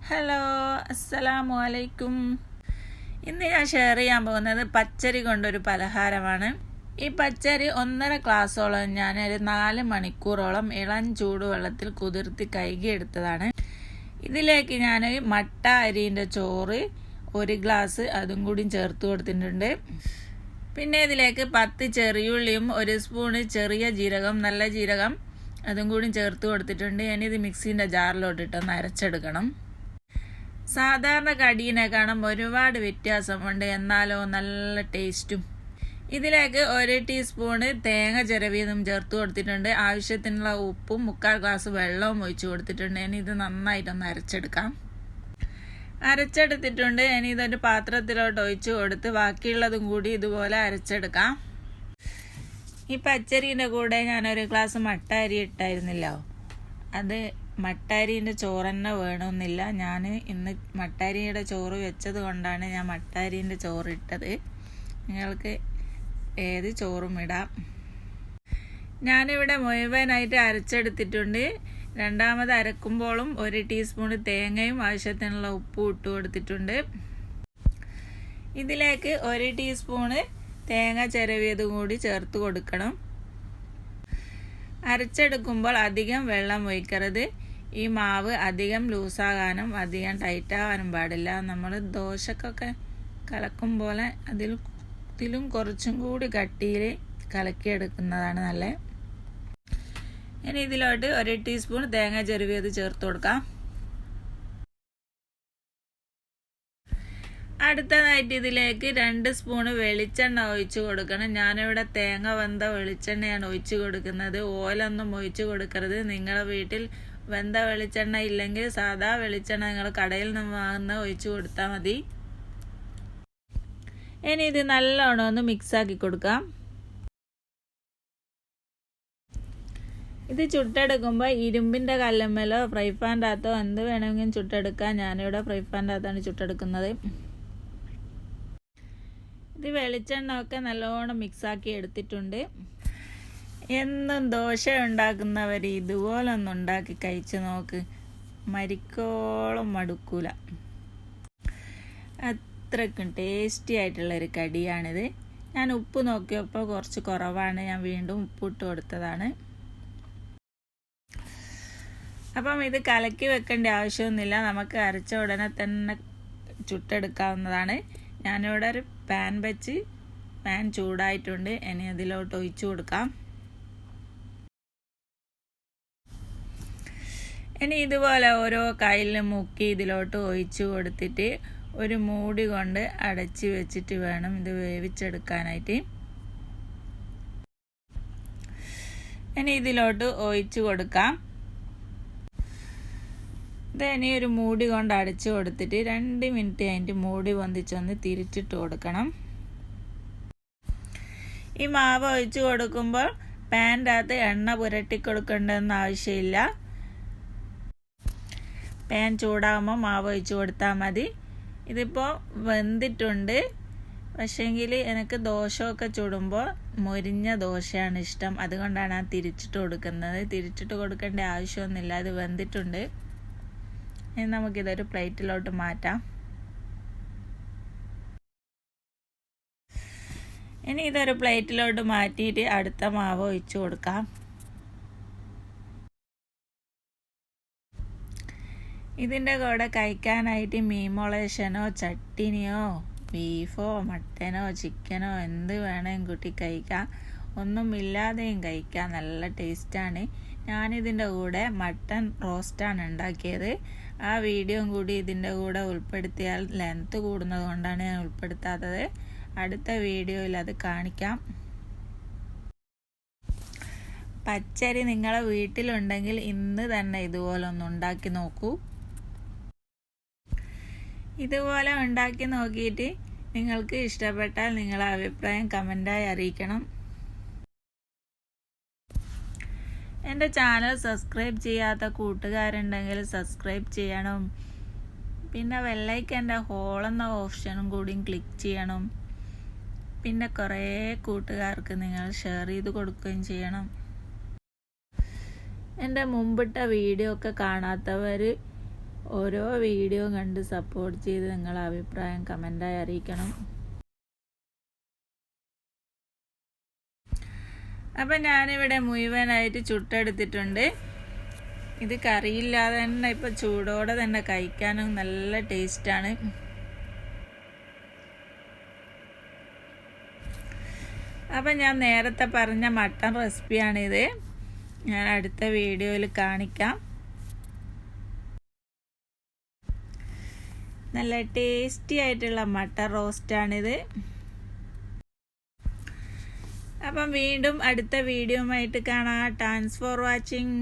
Hello, അസ്സലാമു അലൈക്കും. ഇന്ന് ഞാൻ ഷെയർ ചെയ്യാൻ പോകുന്നത് പച്ചരി കൊണ്ടൊരു പലഹാരമാണ്. ഈ പച്ചരി 1.5 ഗ്ലാസ്സോളം ഞാനൊരു 4 മണിക്കൂറോളം ഇളം ചൂടുവെള്ളത്തിൽ കുതിർത്തി കഴുകിയെടുത്തതാണ്. ഇതിലേക്ക് ഞാൻ മട്ട അരിൻ്റെ ചോറ് 1 ഗ്ലാസ് അതും കൂടി ചേർത്ത് കൊടുത്തിട്ടുണ്ട്. പിന്നെ ഇതിലേക്ക് 10 ചെറിയുള്ളിയും 1 സ്പൂണ് ചെറിയ ജീരകം, നല്ല ജീരകം അതും കൂടി ചേർത്ത് കൊടുത്തിട്ടുണ്ട്. ഇനി ഇത് മിക്സീൻ്റെ ജാറിലോട്ടിട്ടൊന്ന് അരച്ചെടുക്കണം. സാധാരണ കടീനെക്കാളും ഒരുപാട് വ്യത്യാസമുണ്ട്, എന്നാലോ നല്ല ടേസ്റ്റും. ഇതിലേക്ക് 1 ടീസ്പൂണ് തേങ്ങ ചിരവിയതും ചേർത്ത് കൊടുത്തിട്ടുണ്ട്. ആവശ്യത്തിനുള്ള ഉപ്പും 3/4 ഗ്ലാസ് വെള്ളവും ഒഴിച്ച് കൊടുത്തിട്ടുണ്ട്. ഇനി ഇത് നന്നായിട്ടൊന്ന് അരച്ചെടുത്തിട്ടുണ്ട്. ഇനി ഇതൊരു പാത്രത്തിലോട്ട് ഒഴിച്ച് കൊടുത്ത് ബാക്കിയുള്ളതും കൂടി ഇതുപോലെ അരച്ചെടുക്കാം. ഈ പച്ചരീൻ്റെ കൂടെ ഞാനൊരു ഗ്ലാസ് മട്ട അരി ഇട്ടായിരുന്നില്ലോ, അത് മട്ടരിൻ്റെ ചോറ് തന്നെ വേണമെന്നില്ല. ഞാൻ ഇന്ന് മട്ടരിയുടെ ചോറ് വെച്ചത് കൊണ്ടാണ് ഞാൻ മട്ടരിൻ്റെ ചോറ് ഇട്ടത്. നിങ്ങൾക്ക് ഏത് ചോറും ഇടാം. ഞാനിവിടെ മുഴുവനായിട്ട് അരച്ചെടുത്തിട്ടുണ്ട്. രണ്ടാമത് അരക്കുമ്പോഴും 1 ടീസ്പൂൺ തേങ്ങയും ആവശ്യത്തിനുള്ള ഉപ്പും ഇട്ട് കൊടുത്തിട്ടുണ്ട്. ഇതിലേക്ക് 1 ടീസ്പൂണ് തേങ്ങ ചിരവിയത് കൂടി ചേർത്ത് കൊടുക്കണം. അരച്ചെടുക്കുമ്പോൾ അധികം വെള്ളം ഒഴിക്കരുത്. ഈ മാവ് അധികം ലൂസാകാനും അധികം ടൈറ്റാകാനും പാടില്ല. നമ്മൾ ദോശക്കൊക്കെ കലക്കും പോലെ ഇതിലും കുറച്ചും കൂടി കട്ടിയിൽ കലക്കിയെടുക്കുന്നതാണ് നല്ലത്. ഇനി ഇതിലോട്ട് 1 ടീസ്പൂൺ തേങ്ങ ചിരവിയത് ചേർത്ത് കൊടുക്കാം. അടുത്തതായിട്ട് ഇതിലേക്ക് 2 സ്പൂണ് വെളിച്ചെണ്ണ ഒഴിച്ച് കൊടുക്കണം. ഞാനിവിടെ തേങ്ങ വെന്ത വെളിച്ചെണ്ണയാണ് ഒഴിച്ച് കൊടുക്കുന്നത്. ഓയിലൊന്നും ഒഴിച്ച് കൊടുക്കരുത്. നിങ്ങളുടെ വീട്ടിൽ വെന്ത വെളിച്ചെണ്ണ ഇല്ലെങ്കിൽ സാധാ വെളിച്ചെണ്ണ നിങ്ങൾ കടയിൽ നിന്ന് വാങ്ങുന്ന ഒഴിച്ച് കൊടുത്താൽ മതി. ഇനി ഇത് നല്ലോണം ഒന്ന് മിക്സാക്കി കൊടുക്കാം. ഇത് ചുട്ടെടുക്കുമ്പോൾ ഇരുമ്പിൻ്റെ കല്ലുമ്മലോ ഫ്രൈ പാൻ്റെ അകത്തോ എന്ത് വേണമെങ്കിലും ചുട്ടെടുക്കാം. ഞാനിവിടെ ഫ്രൈ പാൻ്റെ അകത്താണ് ചുട്ടെടുക്കുന്നത്. ഇത് വെളിച്ചെണ്ണ ഒക്കെ നല്ലോണം മിക്സാക്കി എടുത്തിട്ടുണ്ട്. എന്നും ദോശ ഉണ്ടാക്കുന്നവർ ഇതുപോലൊന്നും ഉണ്ടാക്കി കഴിച്ച് നോക്ക്, മരിക്കോളം മടുക്കൂല. അത്രയ്ക്കും ടേസ്റ്റി ആയിട്ടുള്ളൊരു കടിയാണിത്. ഞാൻ ഉപ്പ് നോക്കിയപ്പോൾ കുറച്ച് കുറവാണ്, ഞാൻ വീണ്ടും ഉപ്പിട്ട് കൊടുത്തതാണ്. അപ്പം ഇത് കലക്കി വെക്കേണ്ട ആവശ്യമൊന്നുമില്ല, നമുക്ക് അരച്ച ഉടനെ തന്നെ ചുട്ടെടുക്കാവുന്നതാണ്. ഞാനിവിടെ ഒരു പാൻ വെച്ച് പാൻ ചൂടായിട്ടുണ്ട്. ഇനി അതിലോട്ട് ഒഴിച്ചു കൊടുക്കാം. ഇനി ഇതുപോലെ ഓരോ കയ്യിലും മുക്കി ഇതിലോട്ട് ഒഴിച്ചു കൊടുത്തിട്ട് ഒരു മൂടി കൊണ്ട് അടച്ച് വെച്ചിട്ട് വേണം ഇത് വേവിച്ചെടുക്കാനായിട്ട്. ഇനി ഇതിലോട്ട് ഒഴിച്ചു കൊടുക്കാം. ഇനി ഒരു മൂടി കൊണ്ട് അടച്ചു കൊടുത്തിട്ട് 2 മിനിറ്റ് കഴിഞ്ഞിട്ട് മൂടി പൊന്തിച്ചൊന്ന് തിരിച്ചിട്ട് കൊടുക്കണം. ഈ മാവ് ഒഴിച്ചു കൊടുക്കുമ്പോൾ പാൻ്റെ അകത്ത് എണ്ണ പുരട്ടി കൊടുക്കേണ്ടതെന്ന് ആവശ്യമില്ല. പാൻ ചൂടാകുമ്പോൾ മാവ് ഒഴിച്ചു കൊടുത്താൽ മതി. ഇതിപ്പോൾ വെന്തിട്ടുണ്ട്. പക്ഷേങ്കിൽ എനിക്ക് ദോശയൊക്കെ ചുടുമ്പോൾ മൊരിഞ്ഞ ദോശയാണ് ഇഷ്ടം, അതുകൊണ്ടാണ് ഞാൻ തിരിച്ചിട്ട് കൊടുക്കുന്നത്. തിരിച്ചിട്ട് കൊടുക്കേണ്ട ആവശ്യമൊന്നുമില്ല, ഇത് വെന്തിട്ടുണ്ട്. ഇനി നമുക്കിതൊരു പ്ലേറ്റിലോട്ട് മാറ്റാം. ഇനി ഇതൊരു പ്ലേറ്റിലോട്ട് മാറ്റിയിട്ട് അടുത്ത മാവ് ഒഴിച്ചു കൊടുക്കാം. ഇതിൻ്റെ കൂടെ കഴിക്കാനായിട്ട് മീൻമൊളേഷനോ ചട്ടിനിയോ ബീഫോ മട്ടനോ ചിക്കനോ എന്ത് വേണമെങ്കിലും കൂട്ടി കഴിക്കാം. ഒന്നുമില്ലാതെയും കഴിക്കാം, നല്ല ടേസ്റ്റാണ്. ഞാനിതിൻ്റെ കൂടെ മട്ടൻ റോസ്റ്റാണ് ഉണ്ടാക്കിയത്. ആ വീഡിയോയും കൂടി ഇതിൻ്റെ കൂടെ ഉൾപ്പെടുത്തിയാൽ ലെങ്ത്ത് കൂടുന്നത് കൊണ്ടാണ് ഞാൻ ഉൾപ്പെടുത്താത്തത്. അടുത്ത വീഡിയോയിൽ അത് കാണിക്കാം. പച്ചരി നിങ്ങളെ വീട്ടിലുണ്ടെങ്കിൽ ഇന്ന് തന്നെ ഇതുപോലെ ഒന്ന് ഉണ്ടാക്കി നോക്കൂ. ഇതുപോലെ ഉണ്ടാക്കി നോക്കിയിട്ട് നിങ്ങൾക്ക് ഇഷ്ടപ്പെട്ടാൽ നിങ്ങളെ അഭിപ്രായം കമൻ്റായി അറിയിക്കണം. എൻ്റെ ചാനൽ സബ്സ്ക്രൈബ് ചെയ്യാത്ത കൂട്ടുകാരുണ്ടെങ്കിൽ സബ്സ്ക്രൈബ് ചെയ്യണം. പിന്നെ ബെല്ലൈക്കൻ്റെ ഹോൾ എന്ന ഓപ്ഷനും കൂടിയും ക്ലിക്ക് ചെയ്യണം. പിന്നെ കുറേ കൂട്ടുകാർക്ക് നിങ്ങൾ ഷെയർ ചെയ്ത് കൊടുക്കുകയും ചെയ്യണം. എൻ്റെ മുമ്പിട്ട വീഡിയോ ഒക്കെ കാണാത്തവർ ഓരോ വീഡിയോ കണ്ട് സപ്പോർട്ട് ചെയ്ത് നിങ്ങളുടെ അഭിപ്രായം കമൻ്റായി അറിയിക്കണം. അപ്പം ഞാനിവിടെ മുഴുവനായിട്ട് ചുട്ടെടുത്തിട്ടുണ്ട്. ഇത് കറിയില്ലാതെ തന്നെ ഇപ്പോൾ ചൂടോടെ തന്നെ കഴിക്കാനും നല്ല ടേസ്റ്റാണ്. അപ്പം ഞാൻ നേരത്തെ പറഞ്ഞ മട്ടൺ റെസിപ്പിയാണിത്. ഞാൻ അടുത്ത വീഡിയോയിൽ കാണിക്കാം. നല്ല ടേസ്റ്റി ആയിട്ടുള്ള മട്ടൺ റോസ്റ്റാണിത്. അപ്പം വീണ്ടും അടുത്ത വീഡിയോ ആയിട്ട് കാണാം. Thanks for watching.